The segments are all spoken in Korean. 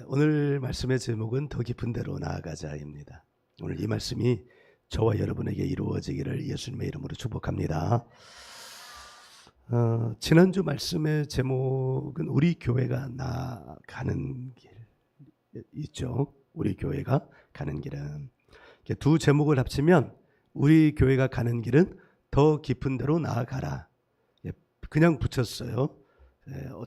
오늘 말씀의 제목은 더 깊은 데로 나아가자입니다. 오늘 이 말씀이 저와 여러분에게 이루어지기를 예수님의 이름으로 축복합니다. 지난주 말씀의 제목은 우리 교회가 나아가는 길 있죠. 우리 교회가 가는 길은 두 제목을 합치면 우리 교회가 가는 길은 더 깊은 데로 나아가라. 그냥 붙였어요.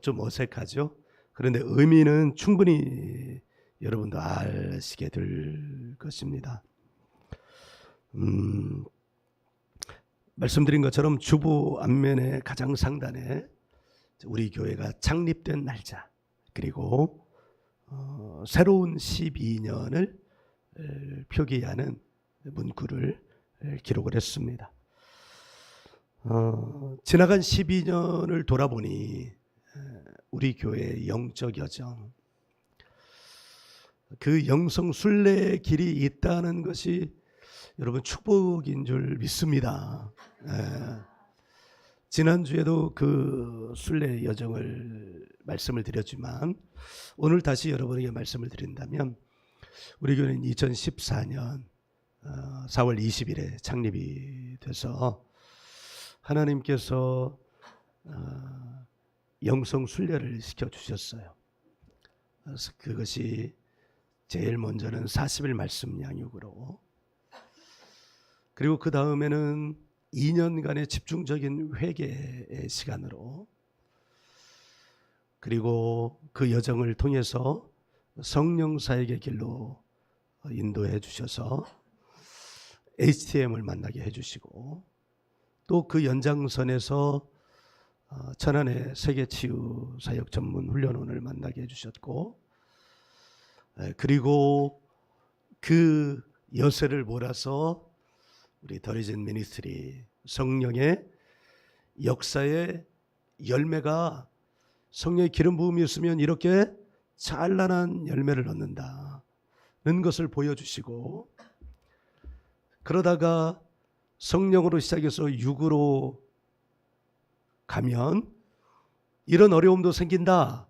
좀 어색하죠. 그런데 의미는 충분히 여러분도 아시게 될 것입니다. 말씀드린 것처럼 주보 앞면의 가장 상단에 우리 교회가 창립된 날짜 그리고 새로운 12년을 표기하는 문구를 기록을 했습니다. 지나간 12년을 돌아보니 우리 교회의 영적 여정, 그 영성 순례의 길이 있다는 것이 여러분 축복인 줄 믿습니다. 지난주에도 그 순례 여정을 말씀을 드렸지만 오늘 다시 여러분에게 말씀을 드린다면 우리 교회는 2014년 4월 20일에 창립이 돼서 하나님께서 영성 순례를 시켜주셨어요. 그래서 그것이 제일 먼저는 40일 말씀 양육으로, 그리고 그 다음에는 2년간의 집중적인 회개의 시간으로, 그리고 그 여정을 통해서 성령 사역의 길로 인도해 주셔서 HTM을 만나게 해주시고, 또 그 연장선에서 천안의 세계치유 사역 전문 훈련원을 만나게 해주셨고, 그리고 그 여세를 몰아서 우리 더리즌 미니스트리 성령의 역사의 열매가 성령의 기름 부음이 있으면 이렇게 찬란한 열매를 얻는다는 것을 보여주시고, 그러다가 성령으로 시작해서 육으로 가면 이런 어려움도 생긴다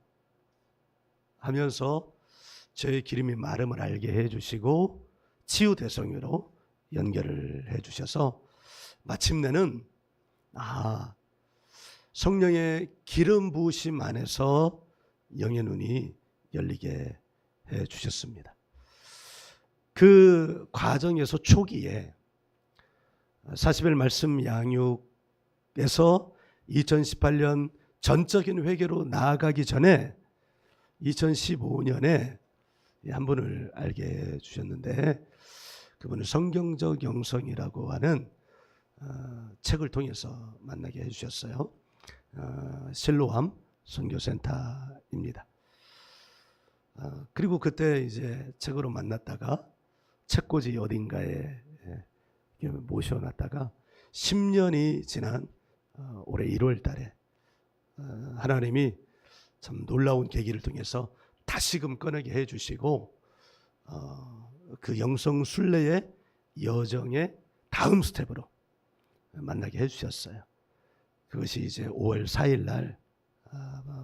하면서 저의 기름이 마름을 알게 해주시고 치유 대성으로 연결을 해주셔서 마침내는 성령의 기름 부으심 안에서 영의 눈이 열리게 해주셨습니다. 그 과정에서 초기에 40일 말씀 양육에서 2018년 전적인 회개로 나아가기 전에 2015년에 한 분을 알게 해주셨는데, 그분은 성경적 영성이라고 하는 책을 통해서 만나게 해주셨어요. 실로암 선교센터입니다. 그리고 그때 이제 책으로 만났다가 책꽂이 어딘가에 모셔놨다가 10년이 지난 올해 1월 달에 하나님이 참 놀라운 계기를 통해서 다시금 꺼내게 해주시고 그 영성 순례의 여정의 다음 스텝으로 만나게 해주셨어요. 그것이 이제 5월 4일 날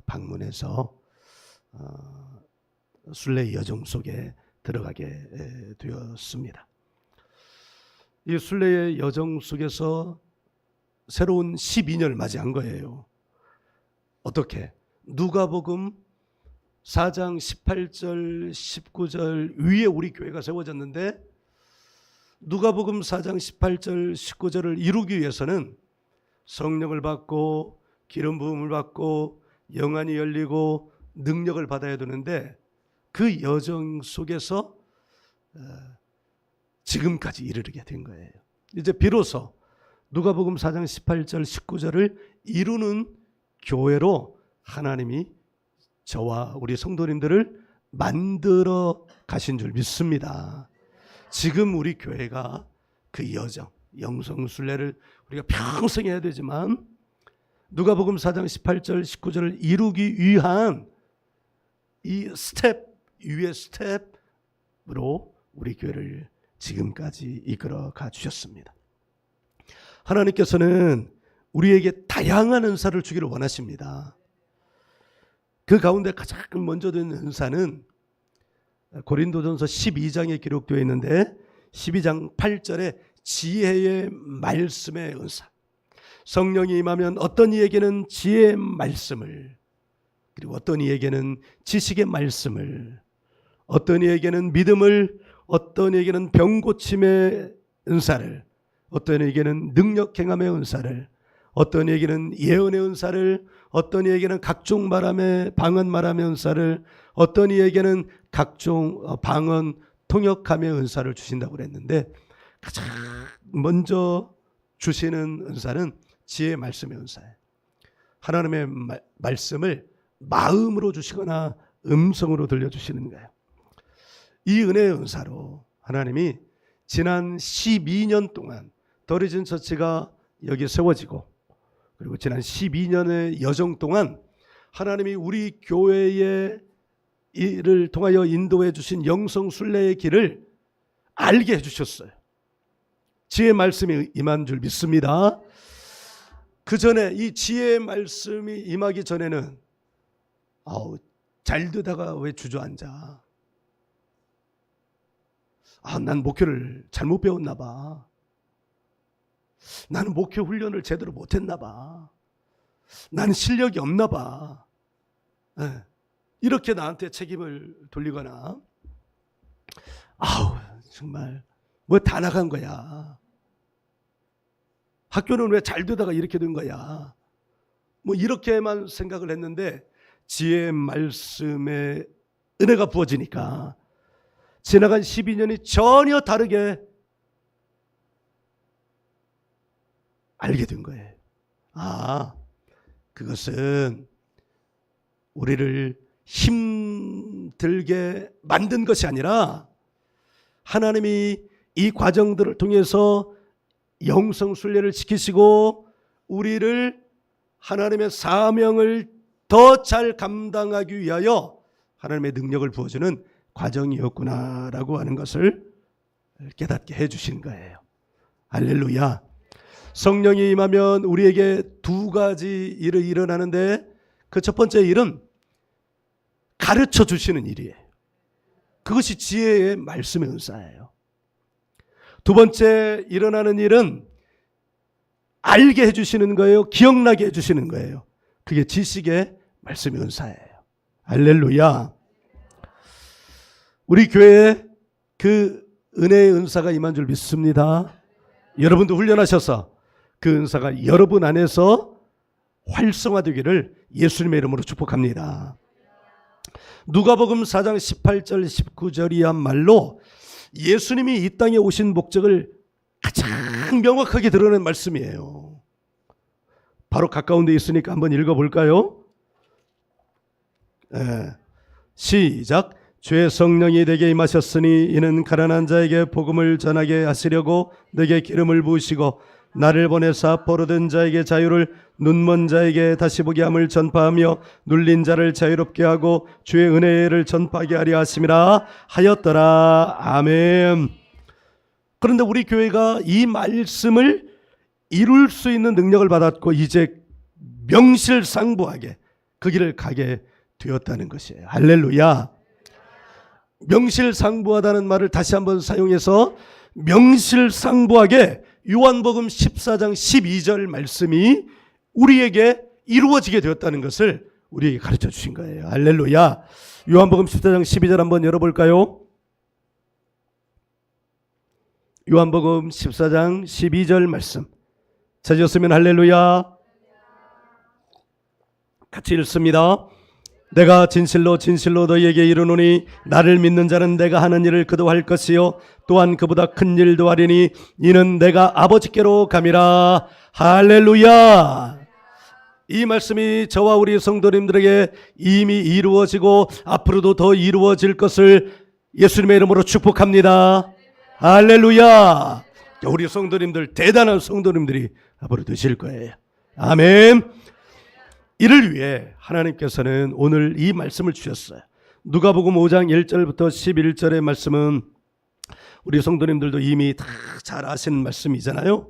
방문해서 순례 여정 속에 들어가게 되었습니다. 이 순례의 여정 속에서 새로운 12년을 맞이한 거예요. 어떻게? 누가복음 4장 18절 19절 위에 우리 교회가 세워졌는데, 누가복음 4장 18절 19절을 이루기 위해서는 성령을 받고 기름 부음을 받고 영안이 열리고 능력을 받아야 되는데, 그 여정 속에서 지금까지 이르게 된 거예요. 이제 비로소 누가복음 4장 18절 19절을 이루는 교회로 하나님이 저와 우리 성도님들을 만들어 가신 줄 믿습니다. 지금 우리 교회가 그 여정, 영성 순례를 우리가 평생 해야 되지만 누가복음 4장 18절 19절을 이루기 위한 이 스텝 위의 스텝으로 우리 교회를 지금까지 이끌어가 주셨습니다. 하나님께서는 우리에게 다양한 은사를 주기를 원하십니다. 그 가운데 가장 먼저 된 은사는 고린도전서 12장에 기록되어 있는데 12장 8절에 지혜의 말씀의 은사. 성령이 임하면 어떤 이에게는 지혜의 말씀을, 그리고 어떤 이에게는 지식의 말씀을, 어떤 이에게는 믿음을, 어떤 이에게는 병고침의 은사를, 어떤 이에게는 능력 행함의 은사를, 어떤 이에게는 예언의 은사를, 어떤 이에게는 각종 말함의 방언 말함의 은사를, 어떤 이에게는 각종 방언 통역함의 은사를 주신다고 그랬는데, 가장 먼저 주시는 은사는 지혜의 말씀의 은사예요. 하나님의 말씀을 마음으로 주시거나 음성으로 들려주시는 거예요. 이 은혜의 은사로 하나님이 지난 12년 동안 더리진 처치가 여기에 세워지고, 그리고 지난 12년의 여정 동안 하나님이 우리 교회의 이를 통하여 인도해 주신 영성순례의 길을 알게 해주셨어요. 지혜의 말씀이 임한 줄 믿습니다. 그 전에 이 지혜의 말씀이 임하기 전에는 잘 되다가 왜 주저앉아? 난 목회를 잘못 배웠나 봐. 나는 목회 훈련을 제대로 못했나 봐. 나는 실력이 없나 봐. 이렇게 나한테 책임을 돌리거나, 정말 뭐 다 나간 거야. 학교는 왜 잘 되다가 이렇게 된 거야. 뭐 이렇게만 생각을 했는데, 지혜의 말씀에 은혜가 부어지니까 지나간 12년이 전혀 다르게 알게 된 거예요. 그것은 우리를 힘들게 만든 것이 아니라 하나님이 이 과정들을 통해서 영성순례를 지키시고 우리를 하나님의 사명을 더 잘 감당하기 위하여 하나님의 능력을 부어주는 과정이었구나라고 하는 것을 깨닫게 해주신 거예요. 할렐루야. 성령이 임하면 우리에게 두 가지 일이 일어나는데, 그 첫 번째 일은 가르쳐 주시는 일이에요. 그것이 지혜의 말씀의 은사예요. 두 번째 일어나는 일은 알게 해주시는 거예요. 기억나게 해주시는 거예요. 그게 지식의 말씀의 은사예요. 할렐루야. 우리 교회에 그 은혜의 은사가 임한 줄 믿습니다. 여러분도 훈련하셔서 그 은사가 여러분 안에서 활성화되기를 예수님의 이름으로 축복합니다. 누가복음 4장 18절 19절이야말로 예수님이 이 땅에 오신 목적을 가장 명확하게 드러낸 말씀이에요. 바로 가까운 데 있으니까 한번 읽어볼까요? 시작. 주의 성령이 내게 임하셨으니 이는 가난한 자에게 복음을 전하게 하시려고 내게 기름을 부으시고 나를 보내사 포로된 자에게 자유를, 눈먼 자에게 다시 보게 함을 전파하며 눌린 자를 자유롭게 하고 주의 은혜를 전파하게 하려 하심이라 하였더라. 아멘. 그런데 우리 교회가 이 말씀을 이룰 수 있는 능력을 받았고 이제 명실상부하게 그 길을 가게 되었다는 것이에요. 할렐루야. 명실상부하다는 말을 다시 한번 사용해서 명실상부하게 요한복음 14장 12절 말씀이 우리에게 이루어지게 되었다는 것을 우리에게 가르쳐 주신 거예요. 할렐루야. 요한복음 14장 12절 한번 열어볼까요? 요한복음 14장 12절 말씀 찾으셨으면 할렐루야. 같이 읽습니다. 내가 진실로 진실로 너희에게 이르노니 나를 믿는 자는 내가 하는 일을 그도 할 것이요 또한 그보다 큰 일도 하리니 이는 내가 아버지께로 감이라. 할렐루야. 이 말씀이 저와 우리 성도님들에게 이미 이루어지고 앞으로도 더 이루어질 것을 예수님의 이름으로 축복합니다. 할렐루야. 우리 성도님들, 대단한 성도님들이 앞으로 되실 거예요. 아멘. 이를 위해 하나님께서는 오늘 이 말씀을 주셨어요. 누가복음 5장 1절부터 11절의 말씀은 우리 성도님들도 이미 다 잘 아시는 말씀이잖아요.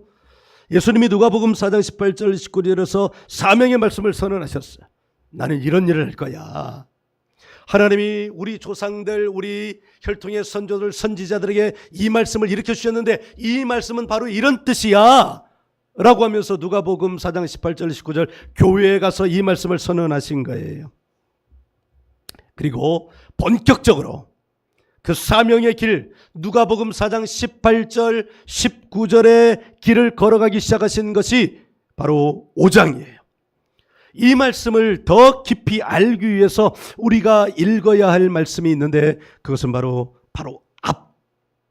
예수님이 누가복음 4장 18절 19절에서 사명의 말씀을 선언하셨어요. 나는 이런 일을 할 거야. 하나님이 우리 조상들, 우리 혈통의 선조들, 선지자들에게 이 말씀을 일으켜 주셨는데 이 말씀은 바로 이런 뜻이야 라고 하면서 누가복음 4장 18절 19절 교회에 가서 이 말씀을 선언하신 거예요. 그리고 본격적으로 그 사명의 길, 누가복음 4장 18절 19절의 길을 걸어가기 시작하신 것이 바로 5장이에요. 이 말씀을 더 깊이 알기 위해서 우리가 읽어야 할 말씀이 있는데 그것은 바로 앞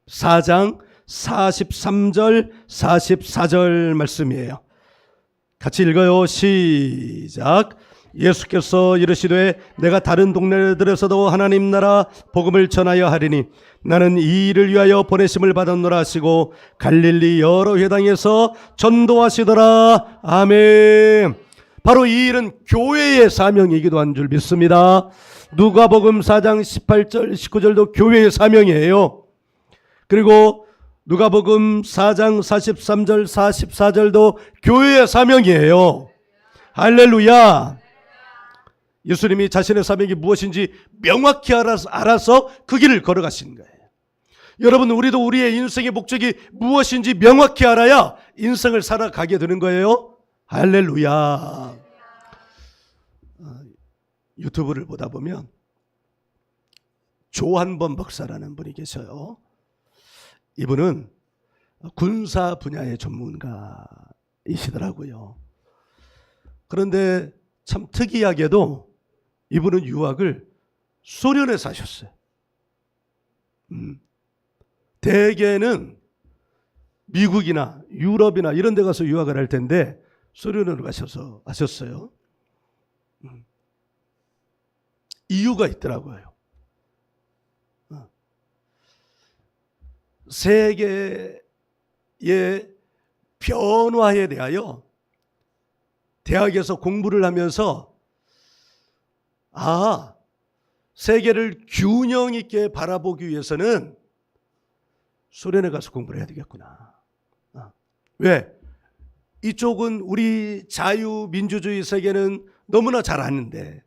4장 43절 44절 말씀이에요. 같이 읽어요. 시작. 예수께서 이르시되 내가 다른 동네들에서도 하나님 나라 복음을 전하여 하리니 나는 이 일을 위하여 보내심을 받았노라 하시고 갈릴리 여러 회당에서 전도하시더라. 아멘. 바로 이 일은 교회의 사명이기도 한 줄 믿습니다. 누가복음 4장 18절 19절도 교회의 사명이에요. 그리고 누가복음 4장 43절 44절도 교회의 사명이에요. 할렐루야. 예수님이 자신의 사명이 무엇인지 명확히 알아서 그 길을 걸어가신 거예요. 여러분, 우리도 우리의 인생의 목적이 무엇인지 명확히 알아야 인생을 살아가게 되는 거예요. 할렐루야. 유튜브를 보다 보면 조한범 목사라는 분이 계셔요. 이분은 군사 분야의 전문가이시더라고요. 그런데 참 특이하게도 이분은 유학을 소련에서 하셨어요. 대개는 미국이나 유럽이나 이런 데 가서 유학을 할 텐데 소련으로 가셔서 하셨어요. 이유가 있더라고요. 세계의 변화에 대하여 대학에서 공부를 하면서 세계를 균형 있게 바라보기 위해서는 소련에 가서 공부를 해야 되겠구나. 왜? 이쪽은 우리 자유민주주의 세계는 너무나 잘 아는데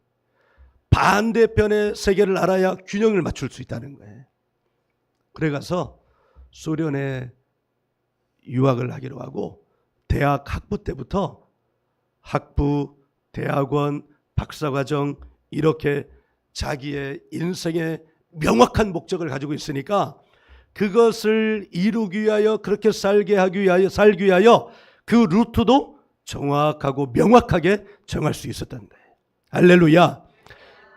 반대편의 세계를 알아야 균형을 맞출 수 있다는 거예요. 그래가서 소련에 유학을 하기로 하고 대학 학부 때부터 학부, 대학원, 박사과정 이렇게 자기의 인생의 명확한 목적을 가지고 있으니까 그것을 이루기 위하여 그렇게 살기 위하여 그 루트도 정확하고 명확하게 정할 수 있었던 거예요. 할렐루야.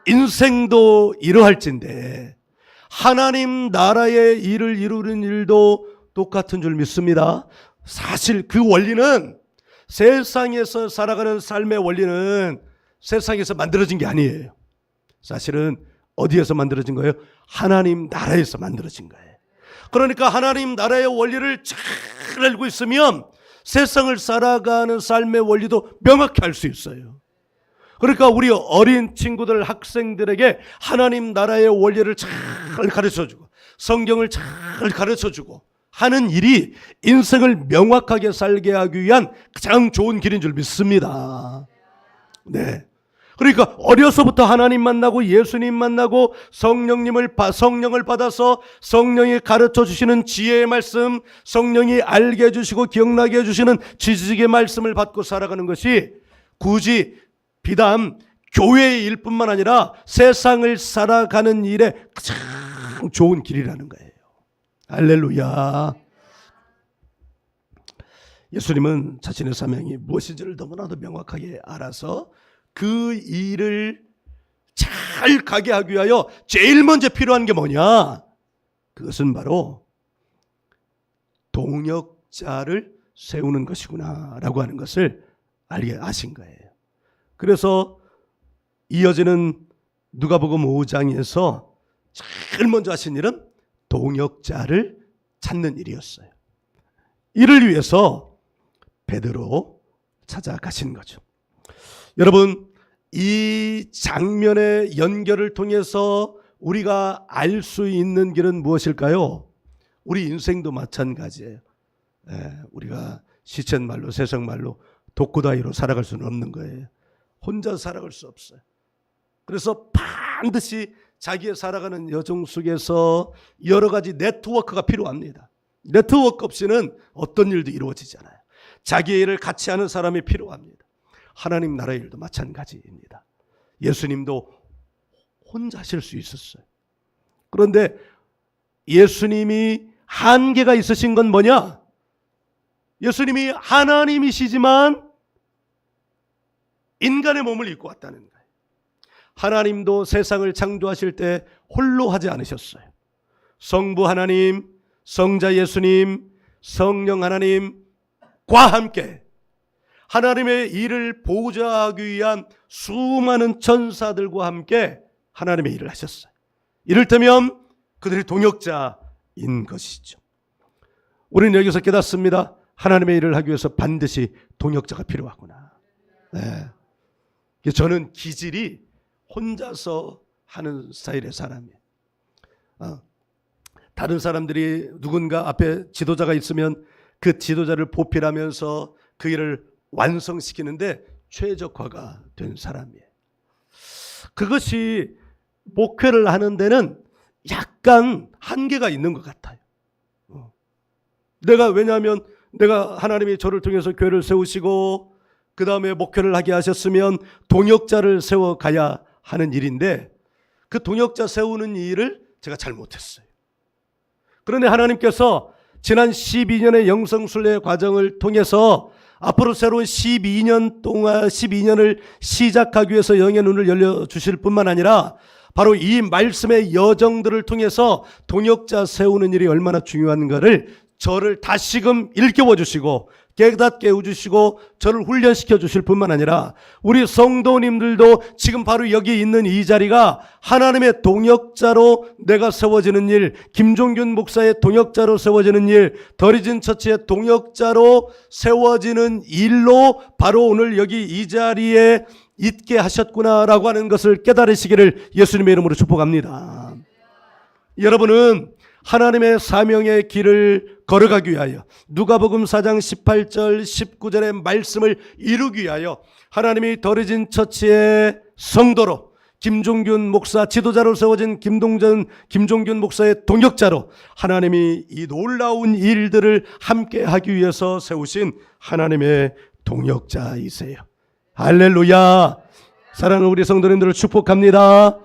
인생도 이러할진데 하나님 나라의 일을 이루는 일도 똑같은 줄 믿습니다. 사실 그 원리는 세상에서 살아가는 삶의 원리는 세상에서 만들어진 게 아니에요. 사실은 어디에서 만들어진 거예요? 하나님 나라에서 만들어진 거예요. 그러니까 하나님 나라의 원리를 잘 알고 있으면 세상을 살아가는 삶의 원리도 명확히 알 수 있어요. 그러니까 우리 어린 친구들, 학생들에게 하나님 나라의 원리를 잘 가르쳐주고 성경을 잘 가르쳐주고 하는 일이 인생을 명확하게 살게 하기 위한 가장 좋은 길인 줄 믿습니다. 네. 그러니까 어려서부터 하나님 만나고 예수님 만나고 성령을 받아서 성령이 가르쳐 주시는 지혜의 말씀, 성령이 알게 해주시고 기억나게 해주시는 지식의 말씀을 받고 살아가는 것이 굳이 비단 교회의 일뿐만 아니라 세상을 살아가는 일에 가장 좋은 길이라는 거예요. 할렐루야. 예수님은 자신의 사명이 무엇인지를 너무나도 명확하게 알아서 그 일을 잘 가게 하기 위하여 제일 먼저 필요한 게 뭐냐? 그것은 바로 동역자를 세우는 것이구나 라고 하는 것을 알게 하신 거예요. 그래서 이어지는 누가복음 5장에서 제일 먼저 하신 일은 동역자를 찾는 일이었어요. 이를 위해서 베드로 찾아가신 거죠. 여러분, 이 장면의 연결을 통해서 우리가 알 수 있는 길은 무엇일까요? 우리 인생도 마찬가지예요. 우리가 시쳇말로 세상말로 독고다이로 살아갈 수는 없는 거예요. 혼자 살아갈 수 없어요. 그래서 반드시 자기의 살아가는 여정 속에서 여러 가지 네트워크가 필요합니다. 네트워크 없이는 어떤 일도 이루어지지 않아요. 자기의 일을 같이 하는 사람이 필요합니다. 하나님 나라의 일도 마찬가지입니다. 예수님도 혼자 하실 수 있었어요. 그런데 예수님이 한계가 있으신 건 뭐냐? 예수님이 하나님이시지만 인간의 몸을 입고 왔다는 거예요. 하나님도 세상을 창조하실 때 홀로 하지 않으셨어요. 성부 하나님, 성자 예수님, 성령 하나님과 함께 하나님의 일을 보좌하기 위한 수많은 천사들과 함께 하나님의 일을 하셨어요. 이를테면 그들이 동역자인 것이죠. 우리는 여기서 깨닫습니다. 하나님의 일을 하기 위해서 반드시 동역자가 필요하구나. 네. 저는 기질이 혼자서 하는 스타일의 사람이에요. 다른 사람들이 누군가 앞에 지도자가 있으면 그 지도자를 보필하면서 그 일을 완성시키는데 최적화가 된 사람이에요. 그것이 목회를 하는 데는 약간 한계가 있는 것 같아요. 왜냐하면 내가 하나님이 저를 통해서 교회를 세우시고 그 다음에 목회를 하게 하셨으면 동역자를 세워가야 하는 일인데 그 동역자 세우는 일을 제가 잘 못했어요. 그런데 하나님께서 지난 12년의 영성순례 과정을 통해서 앞으로 새로운 12년을 시작하기 위해서 영의 눈을 열려주실 뿐만 아니라 바로 이 말씀의 여정들을 통해서 동역자 세우는 일이 얼마나 중요한가를 저를 다시금 일깨워 주시고 깨닫게 해주시고 저를 훈련시켜 주실 뿐만 아니라 우리 성도님들도 지금 바로 여기 있는 이 자리가 하나님의 동역자로 내가 세워지는 일, 김종균 목사의 동역자로 세워지는 일, 더리진 처치의 동역자로 세워지는 일로 바로 오늘 여기 이 자리에 있게 하셨구나라고 하는 것을 깨달으시기를 예수님의 이름으로 축복합니다. 여러분은 하나님의 사명의 길을 걸어가기 위하여 누가복음 4장 18절 19절의 말씀을 이루기 위하여 하나님이 더리진 처치의 성도로 김종균 목사 지도자로 세워진 김종균 목사의 동역자로 하나님이 이 놀라운 일들을 함께 하기 위해서 세우신 하나님의 동역자이세요. 할렐루야. 사랑하는 우리 성도님들을 축복합니다.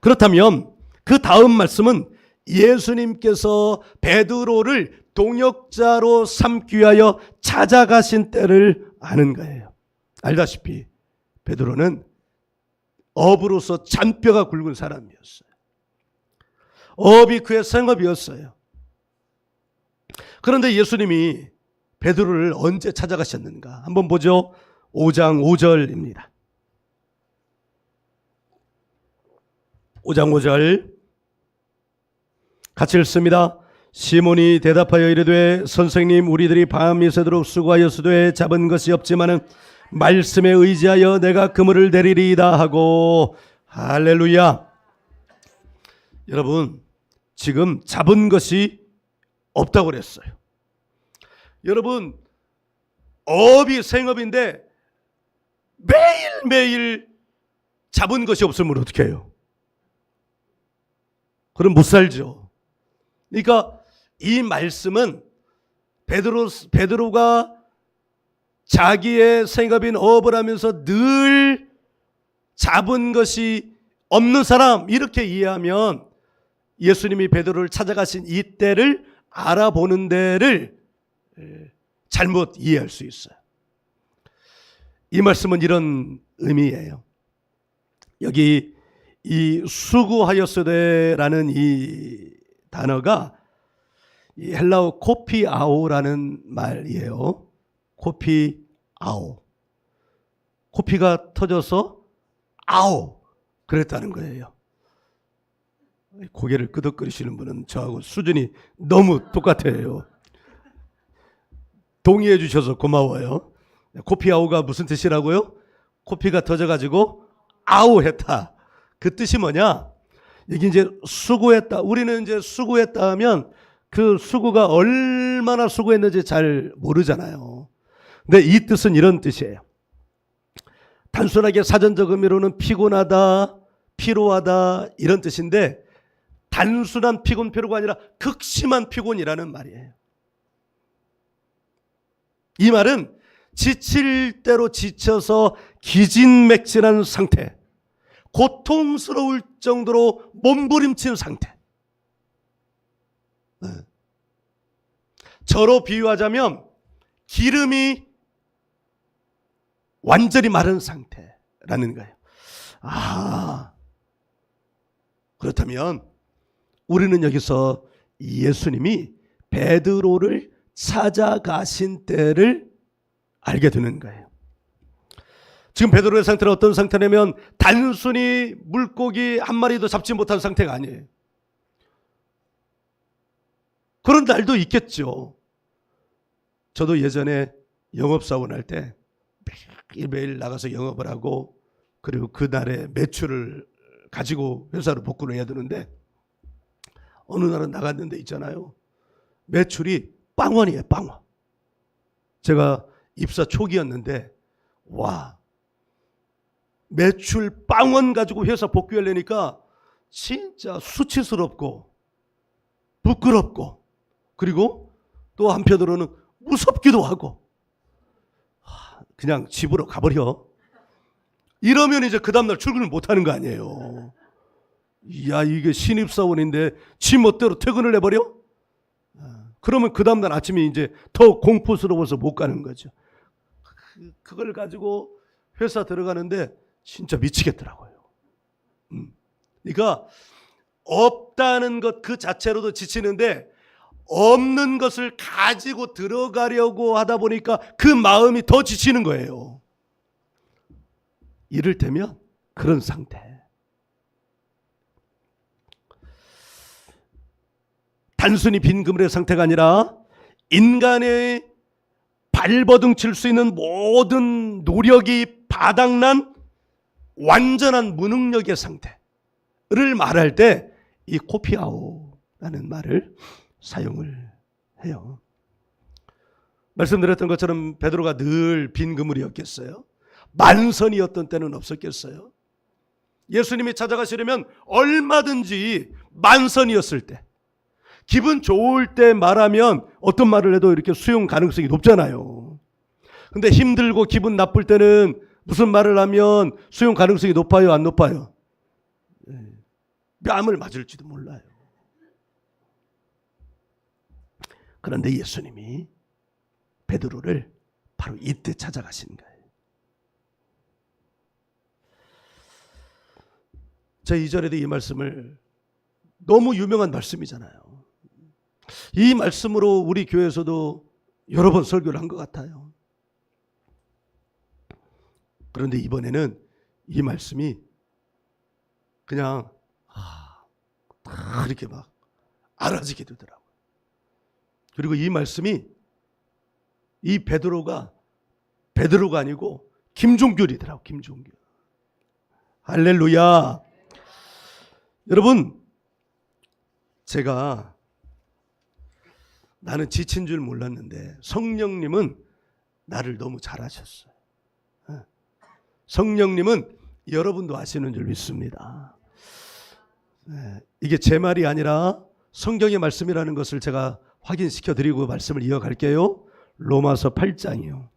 그렇다면 그 다음 말씀은 예수님께서 베드로를 동역자로 삼기 위하여 찾아가신 때를 아는 거예요. 알다시피 베드로는 업으로서 잔뼈가 굵은 사람이었어요. 업이 그의 생업이었어요. 그런데 예수님이 베드로를 언제 찾아가셨는가? 한번 보죠. 5장 5절입니다. 5장 5절 같이 읽습니다. 시몬이 대답하여 이르되 선생님 우리들이 밤이 새도록 수고하였으되 잡은 것이 없지만은 말씀에 의지하여 내가 그물을 내리리이다 하고. 할렐루야. 여러분 지금 잡은 것이 없다고 그랬어요. 여러분 업이 생업인데 매일매일 잡은 것이 없으면 어떻게 해요? 그럼 못 살죠. 그러니까 이 말씀은 베드로가 자기의 생업인 업을 하면서 늘 잡은 것이 없는 사람 이렇게 이해하면 예수님이 베드로를 찾아가신 이 때를 알아보는 데를 잘못 이해할 수 있어요. 이 말씀은 이런 의미예요. 여기 이 수고하였으되라는 이 단어가 이 헬라어 코피아오라는 말이에요. 코피아오. 코피가 터져서 아오 그랬다는 거예요. 고개를 끄덕거리시는 분은 저하고 수준이 너무 똑같아요. 동의해 주셔서 고마워요. 코피아오가 무슨 뜻이라고요? 코피가 터져가지고 아오 했다. 그 뜻이 뭐냐? 이게 이제 수고했다. 우리는 이제 수고했다 하면 그 수고가 얼마나 수고했는지 잘 모르잖아요. 근데 이 뜻은 이런 뜻이에요. 단순하게 사전적 의미로는 피곤하다, 피로하다 이런 뜻인데 단순한 피곤가 아니라 극심한 피곤이라는 말이에요. 이 말은 지칠 대로 지쳐서 기진맥진한 상태, 고통스러울 정도로 몸부림친 상태. 저로 비유하자면 기름이 완전히 마른 상태라는 거예요. 그렇다면 우리는 여기서 예수님이 베드로를 찾아가신 때를 알게 되는 거예요. 지금 베드로의 상태는 어떤 상태냐면 단순히 물고기 한 마리도 잡지 못한 상태가 아니에요. 그런 날도 있겠죠. 저도 예전에 영업사원 할 때 매일 나가서 영업을 하고 그리고 그날의 매출을 가지고 회사로 복구를 해야 되는데 어느 날은 나갔는데 있잖아요. 매출이 빵원이에요. 빵원. 제가 입사 초기였는데 매출 빵원 가지고 회사 복귀하려니까 진짜 수치스럽고 부끄럽고 그리고 또 한편으로는 무섭기도 하고 그냥 집으로 가버려. 이러면 이제 그 다음날 출근을 못하는 거 아니에요. 야, 이게 신입사원인데 지 멋대로 퇴근을 해버려? 그러면 그 다음날 아침에 이제 더 공포스러워서 못 가는 거죠. 그걸 가지고 회사 들어가는데 진짜 미치겠더라고요. 그러니까 없다는 것 그 자체로도 지치는데 없는 것을 가지고 들어가려고 하다 보니까 그 마음이 더 지치는 거예요. 이를테면 그런 상태. 단순히 빈 그물의 상태가 아니라 인간의 발버둥 칠 수 있는 모든 노력이 바닥난 완전한 무능력의 상태를 말할 때 이 코피아오라는 말을 사용을 해요. 말씀드렸던 것처럼 베드로가 늘 빈 그물이었겠어요? 만선이었던 때는 없었겠어요? 예수님이 찾아가시려면 얼마든지 만선이었을 때, 기분 좋을 때 말하면 어떤 말을 해도 이렇게 수용 가능성이 높잖아요. 근데 힘들고 기분 나쁠 때는 무슨 말을 하면 수용 가능성이 높아요, 안 높아요? 뺨을 맞을지도 몰라요. 그런데 예수님이 베드로를 바로 이때 찾아가신 거예요. 제 2절에도 이 말씀을, 너무 유명한 말씀이잖아요. 이 말씀으로 우리 교회에서도 여러 번 설교를 한 것 같아요. 그런데 이번에는 이 말씀이 그냥 이렇게 막 알아지게 되더라고요. 그리고 이 말씀이 이 베드로가 아니고 김종균이더라고요. 김종균. 할렐루야. 여러분, 제가 나는 지친 줄 몰랐는데 성령님은 나를 너무 잘하셨어요. 성령님은 여러분도 아시는 줄 믿습니다. 이게 제 말이 아니라 성경의 말씀이라는 것을 제가 확인시켜 드리고 말씀을 이어갈게요. 로마서 8장이요.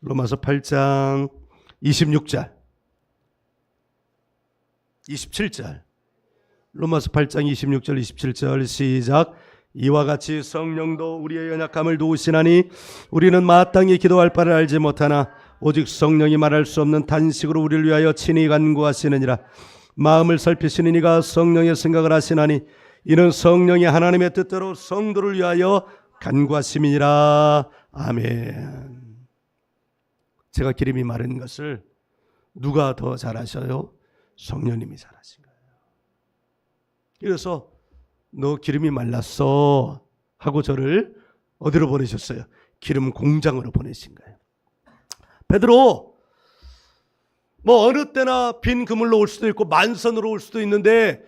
로마서 8장 26절 27절 로마서 8장 26절 27절 시작. 이와 같이 성령도 우리의 연약함을 도우시나니 우리는 마땅히 기도할 바를 알지 못하나 오직 성령이 말할 수 없는 탄식으로 우리를 위하여 친히 간구하시느니라. 마음을 살피시는 이가 성령의 생각을 하시나니 이는 성령이 하나님의 뜻대로 성도를 위하여 간구하심이니라. 아멘. 제가 기름이 마른 것을 누가 더 잘하셔요? 성령님이 잘하신 거예요. 그래서 너 기름이 말랐어 하고 저를 어디로 보내셨어요? 기름 공장으로 보내신 거예요. 베드로, 뭐 어느 때나 빈 그물로 올 수도 있고 만선으로 올 수도 있는데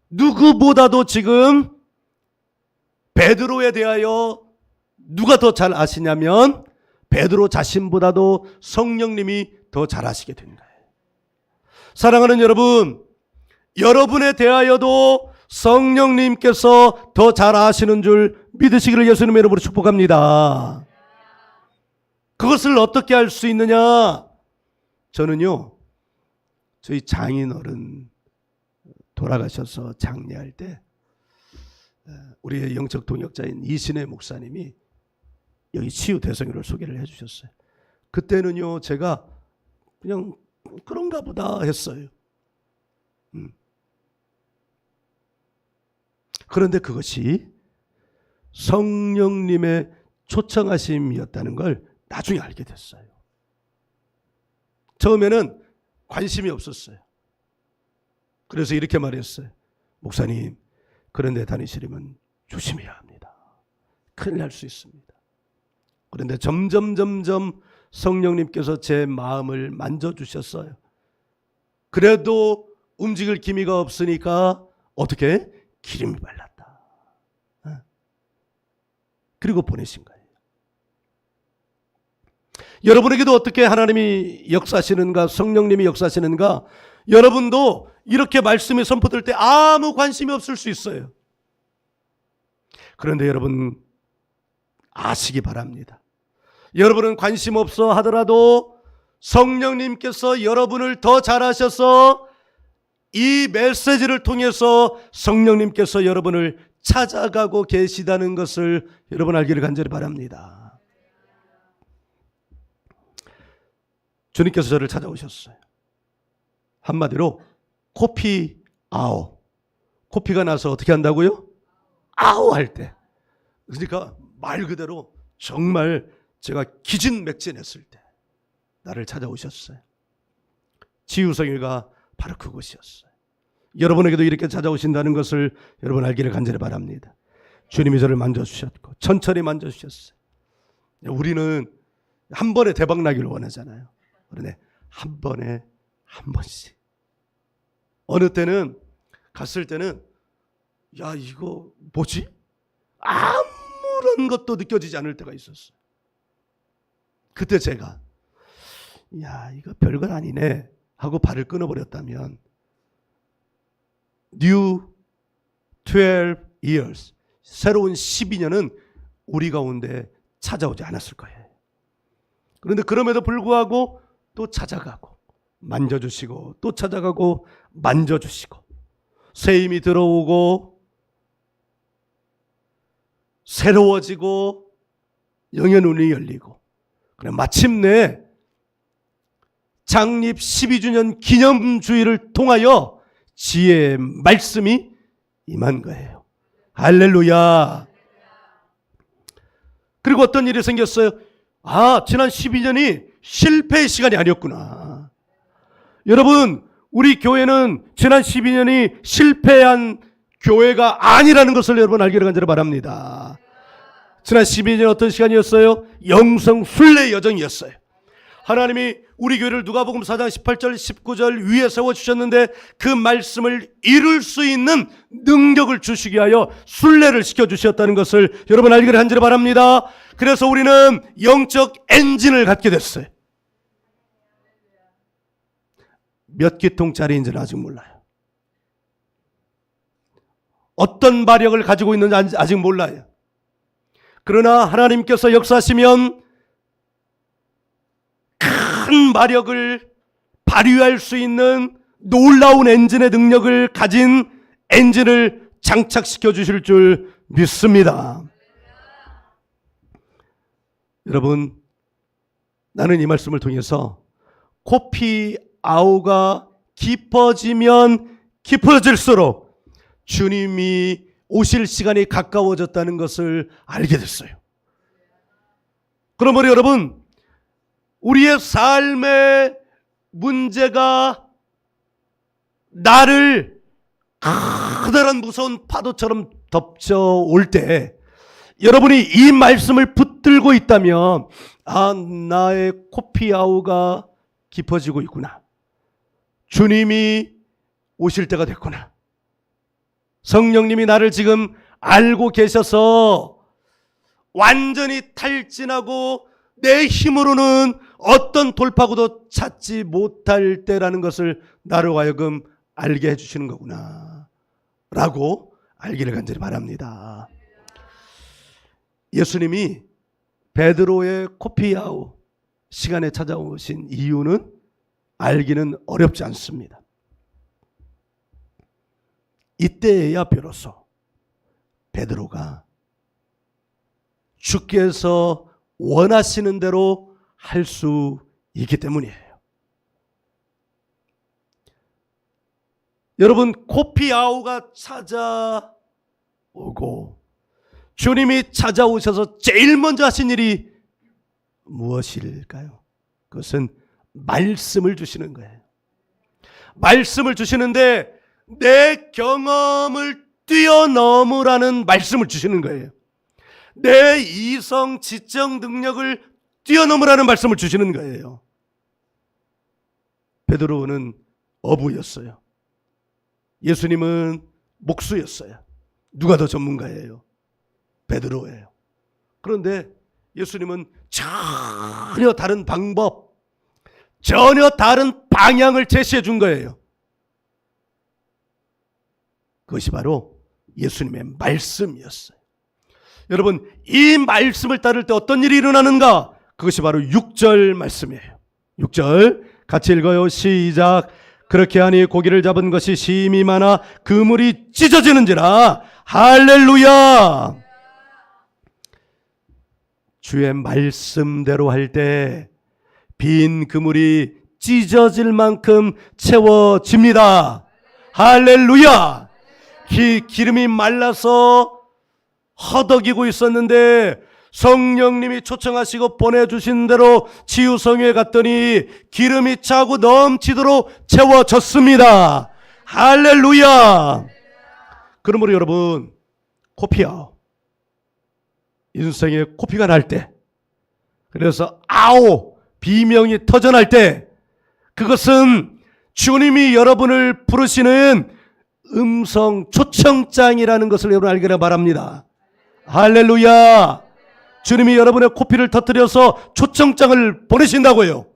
누구보다도 지금 베드로에 대하여 누가 더 잘 아시냐면 베드로 자신보다도 성령님이 더 잘 아시게 된 거예요. 사랑하는 여러분, 여러분에 대하여도 성령님께서 더 잘 아시는 줄 믿으시기를 예수님의 이름으로 축복합니다. 그것을 어떻게 알 수 있느냐? 저는요, 저희 장인어른 돌아가셔서 장례할 때 우리의 영적 동역자인 이신혜 목사님이 여기 치유 대성교를 소개를 해주셨어요. 그때는요, 제가 그냥 그런가 보다 했어요. 그런데 그것이 성령님의 초청하심이었다는 걸 나중에 알게 됐어요. 처음에는 관심이 없었어요. 그래서 이렇게 말했어요. 목사님, 그런 데 다니시려면 조심해야 합니다. 큰일 날 수 있습니다. 그런데 점점 성령님께서 제 마음을 만져주셨어요. 그래도 움직일 기미가 없으니까 어떻게? 기름이 발랐다. 그리고 보내신 거예요. 여러분에게도 어떻게 하나님이 역사하시는가, 성령님이 역사하시는가, 여러분도 이렇게 말씀이 선포될 때 아무 관심이 없을 수 있어요. 그런데 여러분 아시기 바랍니다. 여러분은 관심 없어 하더라도 성령님께서 여러분을 더 잘하셔서 이 메시지를 통해서 성령님께서 여러분을 찾아가고 계시다는 것을 여러분 알기를 간절히 바랍니다. 주님께서 저를 찾아오셨어요. 한마디로 코피 아오. 코피가 나서 어떻게 한다고요? 아오 할 때. 그러니까 말 그대로 정말 제가 기진맥진했을 때 나를 찾아오셨어요. 치유성회가 바로 그것이었어요. 여러분에게도 이렇게 찾아오신다는 것을 여러분 알기를 간절히 바랍니다. 주님이 저를 만져주셨고 천천히 만져주셨어요. 우리는 한 번에 대박 나기를 원하잖아요. 그런데 한 번에 한 번씩. 어느 때는 갔을 때는 야 이거 뭐지? 아무런 것도 느껴지지 않을 때가 있었어요. 그때 제가 야 이거 별건 아니네 하고 발을 끊어버렸다면 New 12 years 새로운 12년은 우리 가운데 찾아오지 않았을 거예요. 그런데 그럼에도 불구하고 또 찾아가고 만져주시고 또 찾아가고 만져주시고 새 힘이 들어오고 새로워지고 영의 눈이 열리고 그래 마침내 창립 12주년 기념주의를 통하여 지혜의 말씀이 임한 거예요. 할렐루야. 그리고 어떤 일이 생겼어요. 아, 지난 12년이 실패의 시간이 아니었구나. 여러분, 우리 교회는 지난 12년이 실패한 교회가 아니라는 것을 여러분 알기를 간절히 바랍니다. 지난 12년 어떤 시간이었어요? 영성 순례 여정이었어요. 하나님이 우리 교회를 누가복음 4장 18절 19절 위에 세워주셨는데 그 말씀을 이룰 수 있는 능력을 주시기 위하여 순례를 시켜주셨다는 것을 여러분 알기를 간절히 바랍니다. 그래서 우리는 영적 엔진을 갖게 됐어요. 몇 기통짜리인지는 아직 몰라요. 어떤 마력을 가지고 있는지 아직 몰라요. 그러나 하나님께서 역사하시면 큰 마력을 발휘할 수 있는 놀라운 엔진의 능력을 가진 엔진을 장착시켜 주실 줄 믿습니다. 여러분, 나는 이 말씀을 통해서 코피 아우가 깊어지면 깊어질수록 주님이 오실 시간이 가까워졌다는 것을 알게 됐어요. 그러므로 여러분, 우리의 삶의 문제가 나를 커다란 무서운 파도처럼 덮쳐올 때 여러분이 이 말씀을 붙들고 있다면 아, 나의 코피아우가 깊어지고 있구나. 주님이 오실 때가 됐구나. 성령님이 나를 지금 알고 계셔서 완전히 탈진하고 내 힘으로는 어떤 돌파구도 찾지 못할 때라는 것을 나로 하여금 알게 해주시는 거구나 라고 알기를 간절히 바랍니다. 예수님이 베드로의 코피아우 시간에 찾아오신 이유는 알기는 어렵지 않습니다. 이때야 비로소 베드로가 주께서 원하시는 대로 할 수 있기 때문이에요. 여러분, 코피아우가 찾아오고 주님이 찾아오셔서 제일 먼저 하신 일이 무엇일까요? 그것은 말씀을 주시는 거예요. 말씀을 주시는데 내 경험을 뛰어넘으라는 말씀을 주시는 거예요. 내 이성 지적 능력을 뛰어넘으라는 말씀을 주시는 거예요. 베드로는 어부였어요. 예수님은 목수였어요. 누가 더 전문가예요? 베드로예요. 그런데 예수님은 전혀 다른 방법, 전혀 다른 방향을 제시해 준 거예요. 그것이 바로 예수님의 말씀이었어요. 여러분, 이 말씀을 따를 때 어떤 일이 일어나는가? 그것이 바로 6절 말씀이에요. 6절 같이 읽어요. 시작. 그렇게 하니 고기를 잡은 것이 심히 많아 그물이 찢어지는지라. 할렐루야. 주의 말씀대로 할 때 빈 그물이 찢어질 만큼 채워집니다. 할렐루야. 기름이 말라서 허덕이고 있었는데 성령님이 초청하시고 보내주신 대로 치유성에 갔더니 기름이 차고 넘치도록 채워졌습니다. 할렐루야. 그러므로 여러분, 코피아우, 인생에 코피가 날 때, 그래서 아오 비명이 터져날 때, 그것은 주님이 여러분을 부르시는 음성 초청장이라는 것을 여러분 알기를 바랍니다. 할렐루야. 주님이 여러분의 코피를 터뜨려서 초청장을 보내신다고요.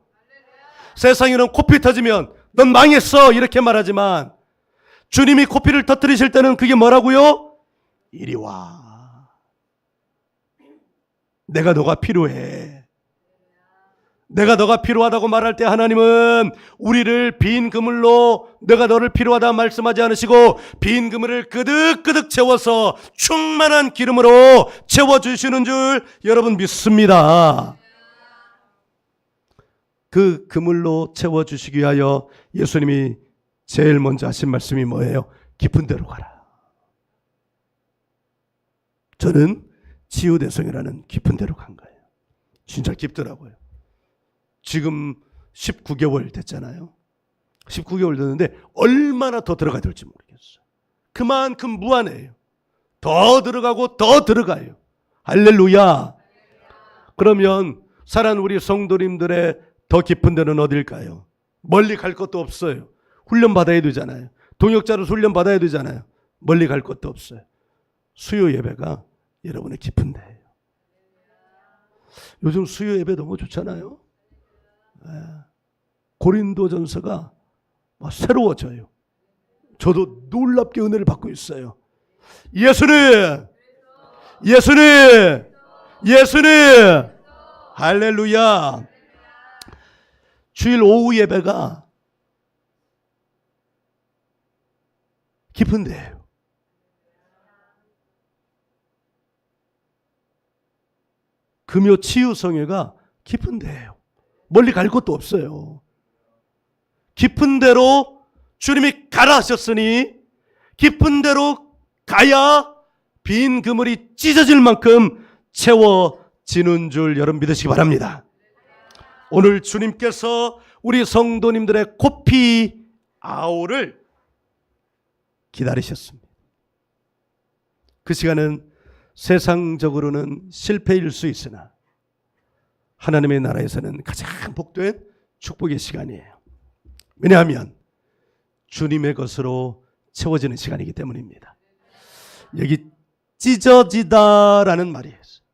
세상에는 코피 터지면 넌 망했어 이렇게 말하지만 주님이 코피를 터뜨리실 때는 그게 뭐라고요? 이리 와. 내가 너가 필요해. 내가 너가 필요하다고 말할 때 하나님은 우리를 빈 그물로 내가 너를 필요하다 말씀하지 않으시고 빈 그물을 그득그득 채워서 충만한 기름으로 채워주시는 줄 여러분 믿습니다. 그 그물로 채워주시기 위하여 예수님이 제일 먼저 하신 말씀이 뭐예요? 깊은 데로 가라. 저는 치유대성이라는 깊은 데로 간 거예요. 진짜 깊더라고요. 지금 19개월 됐잖아요. 19개월 됐는데 얼마나 더 들어가야 될지 모르겠어요. 그만큼 무한해요. 더 들어가고 더 들어가요. 할렐루야. 그러면 사랑하는 우리 성도님들의 더 깊은 데는 어딜까요? 멀리 갈 것도 없어요. 훈련 받아야 되잖아요. 동역자로 훈련 받아야 되잖아요. 멀리 갈 것도 없어요. 수요 예배가 여러분의 깊은 데예요. 요즘 수요 예배 너무 좋잖아요. 고린도전서가 새로워져요. 저도 놀랍게 은혜를 받고 있어요. 예수님, 예수님, 예수님. 할렐루야. 주일 오후 예배가 깊은 데예요. 금요 치유성회가 깊은 데예요. 멀리 갈 것도 없어요. 깊은 데로 주님이 가라 하셨으니 깊은 데로 가야 빈 그물이 찢어질 만큼 채워지는 줄 여러분 믿으시기 바랍니다. 오늘 주님께서 우리 성도님들의 코피 아오를 기다리셨습니다. 그 시간은 세상적으로는 실패일 수 있으나 하나님의 나라에서는 가장 복된 축복의 시간이에요. 왜냐하면 주님의 것으로 채워지는 시간이기 때문입니다. 여기 찢어지다라는 말이 있어요.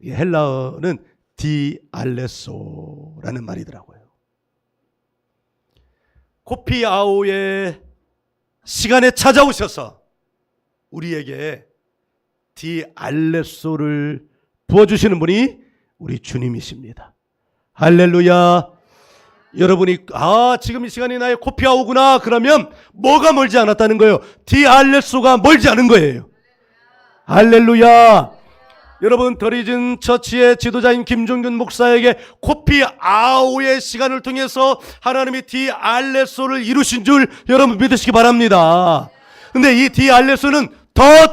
이 헬라어는 디알레소라는 말이더라고요. 코피아오의 시간에 찾아오셔서 우리에게 디알레소를 부어주시는 분이 우리 주님이십니다. 할렐루야. 여러분이 지금 이 시간이 나의 코피아오구나 그러면 뭐가 멀지 않았다는 거예요? 디알레소가 멀지 않은 거예요. 할렐루야. 여러분, 더리즌 처치의 지도자인 김종균 목사에게 코피아오의 시간을 통해서 하나님이 디알레소를 이루신 줄 여러분 믿으시기 바랍니다. 근데 이 디알레소는 더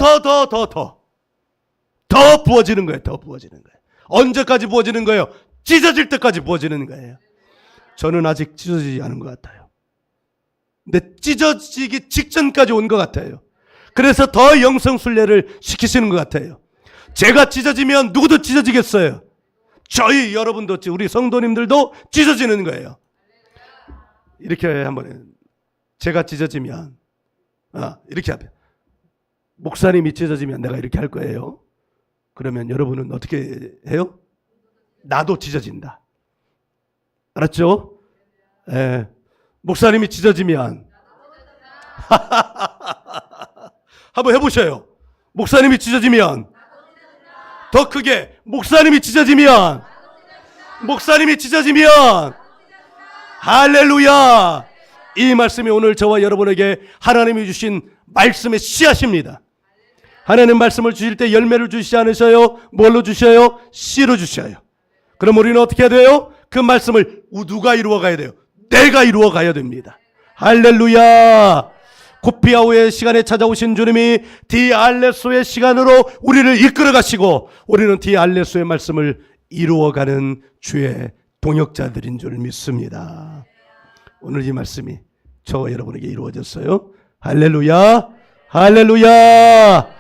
부어지는 거예요. 더 부어지는 거예요. 언제까지 부어지는 거예요? 찢어질 때까지 부어지는 거예요. 저는 아직 찢어지지 않은 것 같아요. 근데 찢어지기 직전까지 온 것 같아요. 그래서 더 영성순례를 시키시는 것 같아요. 제가 찢어지면 누구도 찢어지겠어요. 저희 여러분도, 우리 성도님들도 찢어지는 거예요. 이렇게 한번, 제가 찢어지면, 이렇게 하면, 목사님이 찢어지면 내가 이렇게 할 거예요. 그러면 여러분은 어떻게 해요? 나도 찢어진다. 알았죠? 예. 목사님이 찢어지면 한번 해보셔요. 목사님이 찢어지면 더 크게, 목사님이 찢어지면 할렐루야. 이 말씀이 오늘 저와 여러분에게 하나님이 주신 말씀의 씨앗입니다. 하나님 말씀을 주실 때 열매를 주시지 않으셔요? 뭘로 주셔요? 씨로 주셔요. 그럼 우리는 어떻게 해야 돼요? 그 말씀을 누가 이루어 가야 돼요? 내가 이루어 가야 됩니다. 할렐루야. 코피아오의 시간에 찾아오신 주님이 디알레소의 시간으로 우리를 이끌어 가시고 우리는 디알레소의 말씀을 이루어가는 주의 동역자들인 줄 믿습니다. 오늘 이 말씀이 저와 여러분에게 이루어졌어요. 할렐루야. 할렐루야.